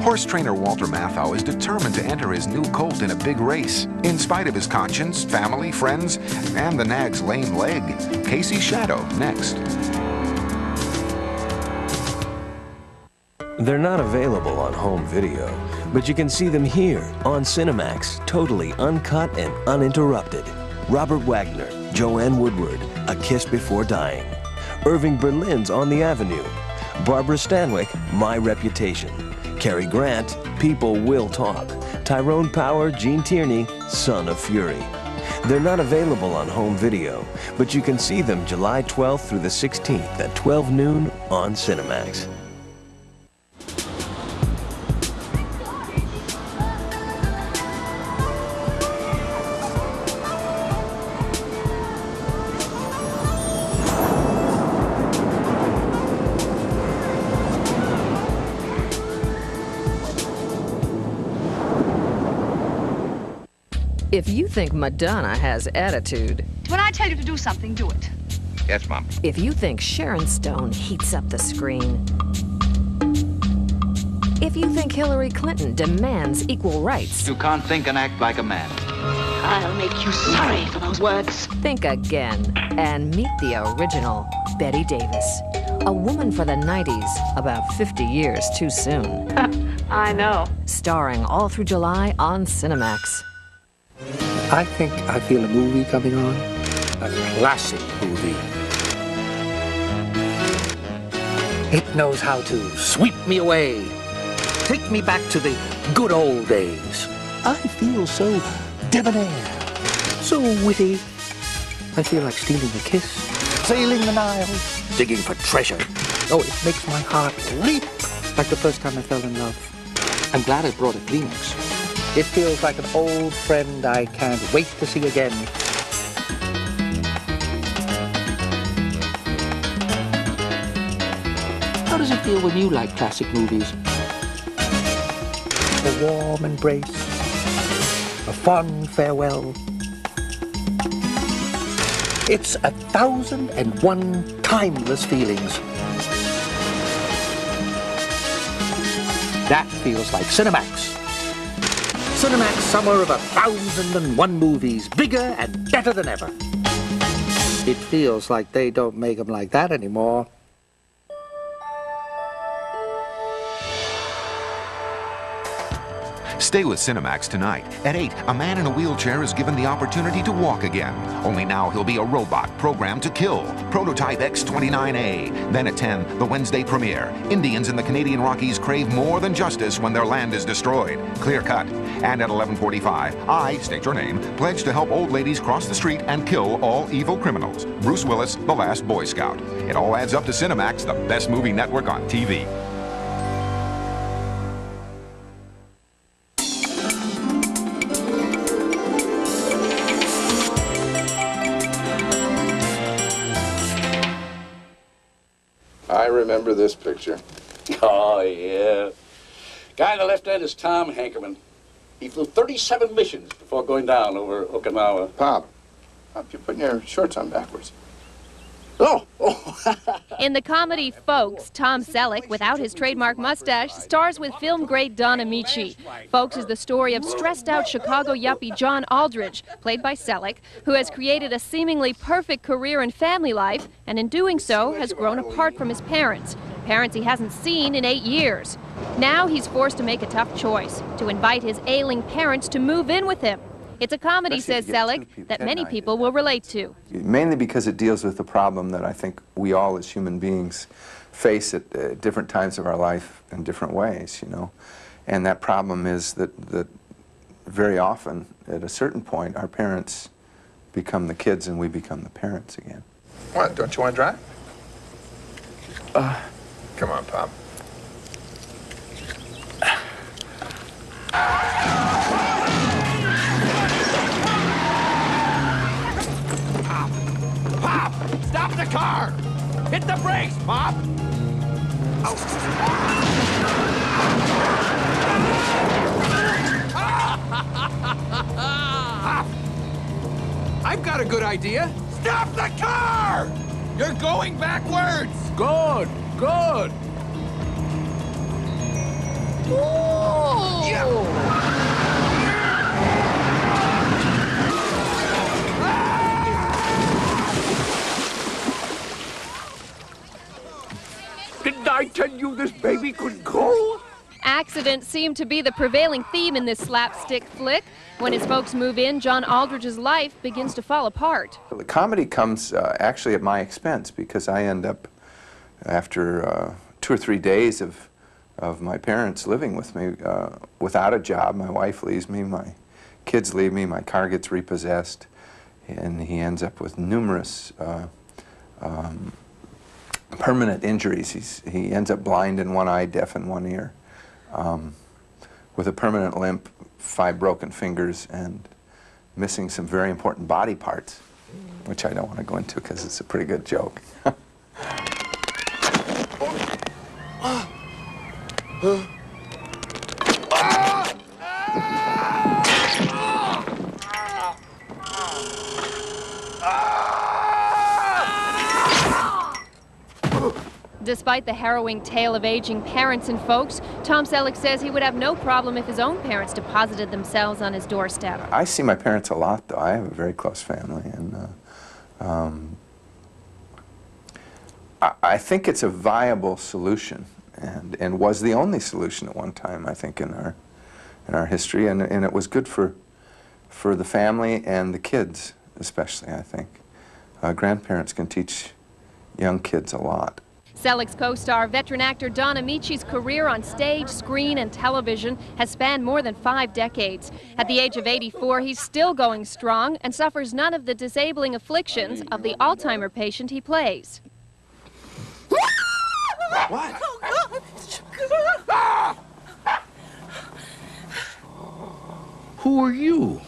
Horse trainer Walter Matthau is determined to enter his new colt in a big race, in spite of his conscience, family, friends, and the nag's lame leg. Casey's Shadow, next. They're not available on home video, but you can see them here on Cinemax, totally uncut and uninterrupted. Robert Wagner, Joanne Woodward, A Kiss Before Dying. Irving Berlin's On the Avenue. Barbara Stanwyck, My Reputation. Cary Grant, People Will Talk. Tyrone Power, Gene Tierney, Son of Fury. They're not available on home video, but you can see them July 12th through the 16th at 12 noon on Cinemax. If you think Madonna has attitude... When I tell you to do something, do it. Yes, Mom. If you think Sharon Stone heats up the screen... If you think Hillary Clinton demands equal rights... You can't think and act like a man. I'll make you sorry for those words. Think again and meet the original Betty Davis. A woman for the 90s, about 50 years too soon. I know. Starring all through July on Cinemax. I think I feel a movie coming on. A classic movie. It knows how to sweep me away. Take me back to the good old days. I feel so debonair, so witty. I feel like stealing a kiss, sailing the Nile, digging for treasure. Oh, it makes my heart leap like the first time I fell in love. I'm glad I brought a Kleenex. It feels like an old friend I can't wait to see again. How does it feel when you like classic movies? A warm embrace, a fond farewell. It's 1,001 timeless feelings. That feels like Cinemax. Cinemax summer of 1,001 movies, bigger and better than ever. It feels like they don't make them like that anymore. Stay with Cinemax tonight. At 8, a man in a wheelchair is given the opportunity to walk again. Only now he'll be a robot programmed to kill. Prototype X-29A. Then at 10, the Wednesday premiere. Indians in the Canadian Rockies crave more than justice when their land is destroyed. Clear cut. And at 11:45, I, state your name, pledge to help old ladies cross the street and kill all evil criminals. Bruce Willis, The Last Boy Scout. It all adds up to Cinemax, the best movie network on TV. I remember this picture. Oh, yeah. Guy on the left end is Tom Hankerman. He flew 37 missions before going down over Okinawa. Pop, you're putting your shorts on backwards. Oh! In the comedy Folks, Tom Selleck, without his trademark mustache, stars with film-grade Don Amici. Folks is the story of stressed-out Chicago yuppie John Aldridge, played by Selleck, who has created a seemingly perfect career and family life, and in doing so has grown apart from his parents he hasn't seen in 8 years. Now he's forced to make a tough choice, to invite his ailing parents to move in with him. It's a comedy, says Selleck, that many people will relate to. Mainly because it deals with the problem that I think we all as human beings face at different times of our life in different ways, you know. And that problem is that very often, at a certain point, our parents become the kids and we become the parents again. What, don't you want to drive? Come on, Pop. Pop! Stop the car! Hit the brakes, Pop! Pop! I've got a good idea. Stop the car! You're going backwards! Good, good. Didn't I tell you this baby could go? Accidents seem to be the prevailing theme in this slapstick flick. When his folks move in, John Aldridge's life begins to fall apart. The comedy comes actually at my expense, because I end up, after 2 or 3 days of my parents living with me, without a job. My wife leaves me, my kids leave me, my car gets repossessed, and he ends up with numerous permanent injuries. He ends up blind in one eye, deaf in one ear, with a permanent limp, 5 broken fingers, and missing some very important body parts, which I don't want to go into because it's a pretty good joke. Despite the harrowing tale of aging parents and folks, Tom Selleck says he would have no problem if his own parents deposited themselves on his doorstep. I see my parents a lot, though. I have a very close family, and I think it's a viable solution, and was the only solution at one time, I think, in our history, and it was good for the family and the kids, especially, I think. Grandparents can teach young kids a lot. Selleck's co-star, veteran actor Don Amici's career on stage, screen, and television has spanned more than 5 decades. At the age of 84, he's still going strong and suffers none of the disabling afflictions of the Alzheimer patient he plays. What? Who are you?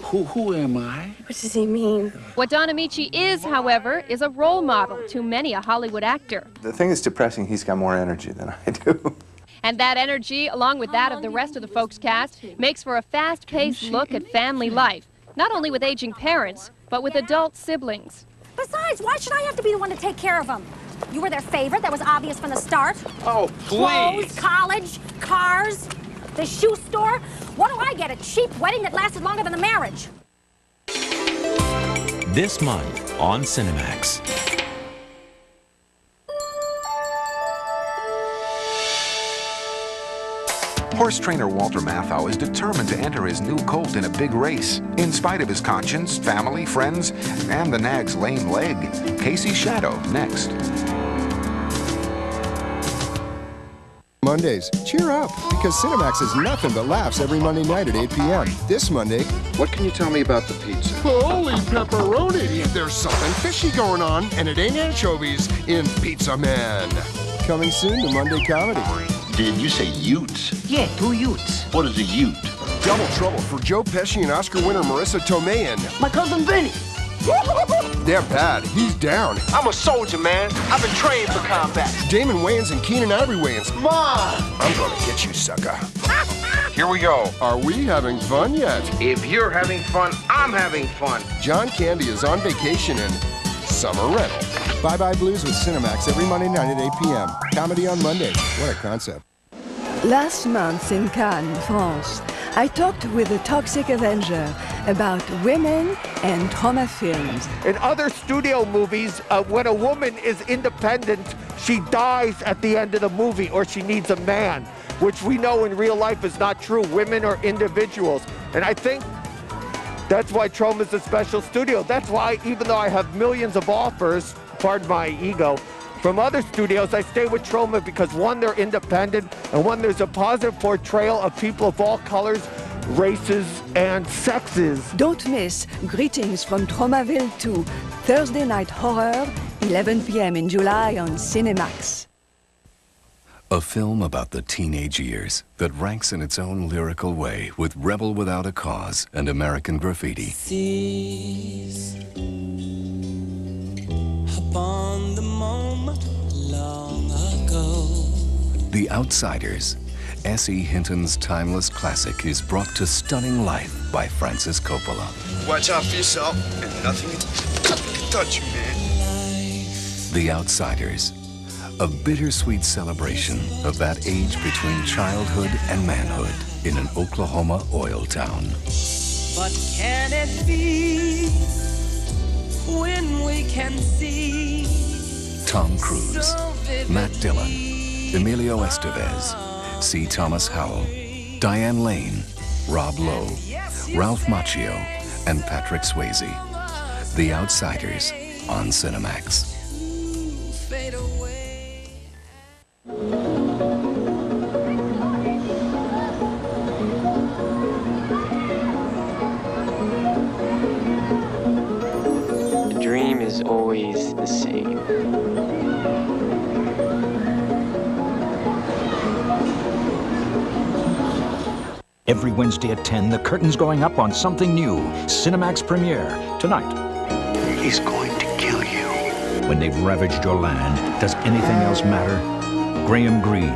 Who am I? What does he mean? What Don Amici is, however, is a role model to many a Hollywood actor. The thing that's depressing, he's got more energy than I do. And that energy, along with that of the rest of the folks cast, makes for a fast-paced look at family life, not only with aging parents, but with adult siblings. Besides, why should I have to be the one to take care of them? You were their favorite. That was obvious from the start. Oh, please. Clothes, college, cars, the shoe store. What do I get? A cheap wedding that lasted longer than the marriage. This month on Cinemax. Horse trainer Walter Matthau is determined to enter his new colt in a big race, in spite of his conscience, family, friends, and the nag's lame leg. Casey's Shadow, next. Mondays, cheer up, because Cinemax is nothing but laughs every Monday night at 8 p.m. This Monday... What can you tell me about the pizza? Holy pepperoni! There's something fishy going on, and it ain't anchovies in Pizza Man. Coming soon to Monday Comedy. Did you say utes? Yeah, 2 utes. What is a ute? Double trouble for Joe Pesci and Oscar winner Marissa Tomei and... My cousin Vinny. They're bad. He's down. I'm a soldier, man. I've been trained for combat. Damon Wayans and Keenan Ivory Wayans. Mom! I'm gonna get you, sucker. Here we go. Are we having fun yet? If you're having fun, I'm having fun. John Candy is on vacation in Summer Rental. Bye-Bye Blues with Cinemax every Monday night at 8 p.m. Comedy on Monday. What a concept. Last month in Cannes, France, I talked with the Toxic Avenger about women and trauma films. In other studio movies, when a woman is independent, she dies at the end of the movie, or she needs a man, which we know in real life is not true. Women are individuals. And I think that's why Troma is a special studio. That's why, even though I have millions of offers, pardon my ego, from other studios, I stay with Troma because, one, they're independent, and one, there's a positive portrayal of people of all colors, races, and sexes. Don't miss Greetings from Tromaville 2, Thursday Night Horror, 11 p.m. in July on Cinemax. A film about the teenage years that ranks in its own lyrical way with Rebel Without a Cause and American Graffiti. Seize upon the moment long ago. The Outsiders. S.E. Hinton's timeless classic is brought to stunning life by Francis Coppola. Watch out for yourself, and nothing can touch you, man. The Outsiders. A bittersweet celebration of that age between childhood and manhood in an Oklahoma oil town. But can it be when we can see Tom Cruise, Matt Dillon, Emilio Estevez, C. Thomas Howell, Diane Lane, Rob Lowe, Ralph Macchio, and Patrick Swayze. The Outsiders on Cinemax. fade away? The dream is always the same. Every Wednesday at 10, the curtain's going up on something new. Cinemax premiere tonight. He's going to kill you. When they've ravaged your land, does anything else matter? Graham Greene,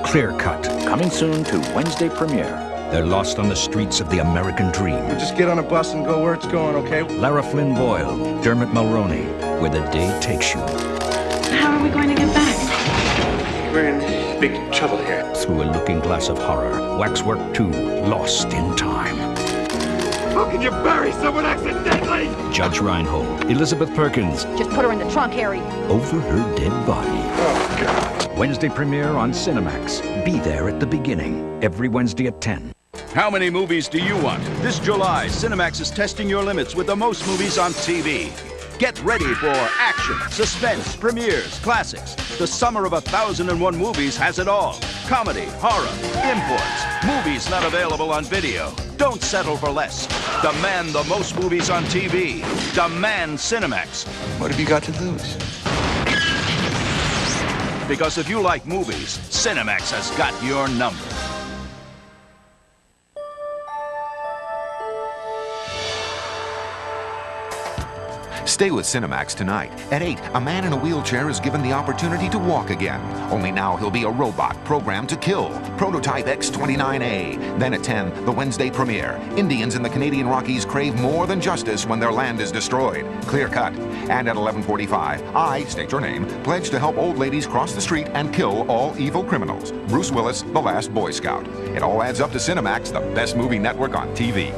Clear Cut, coming soon to Wednesday premiere. They're lost on the streets of the American dream. We'll just get on a bus and go where it's going, okay? Lara Flynn Boyle, Dermot Mulroney, Where the Day Takes You. How are we going to get back? We're in big trouble here. Through a looking glass of horror, Waxwork 2, Lost in Time. How can you bury someone accidentally? Judge Reinhold, Elizabeth Perkins, Just put her in the trunk, Harry. Over Her Dead Body. Oh, God. Wednesday premiere on Cinemax. Be there at the beginning, every Wednesday at 10. How many movies do you want? This July, Cinemax is testing your limits with the most movies on TV. Get ready for action, suspense, premieres, classics. The summer of 1,001 movies has it all. Comedy, horror, imports, movies not available on video. Don't settle for less. Demand the most movies on TV. Demand Cinemax. What have you got to lose? Because if you like movies, Cinemax has got your number. Stay with Cinemax tonight. At 8, a man in a wheelchair is given the opportunity to walk again. Only now he'll be a robot programmed to kill. Prototype X-29A. Then at 10, the Wednesday premiere. Indians in the Canadian Rockies crave more than justice when their land is destroyed. Clear cut. And at 11:45, I, state your name, pledge to help old ladies cross the street and kill all evil criminals. Bruce Willis, The Last Boy Scout. It all adds up to Cinemax, the best movie network on TV.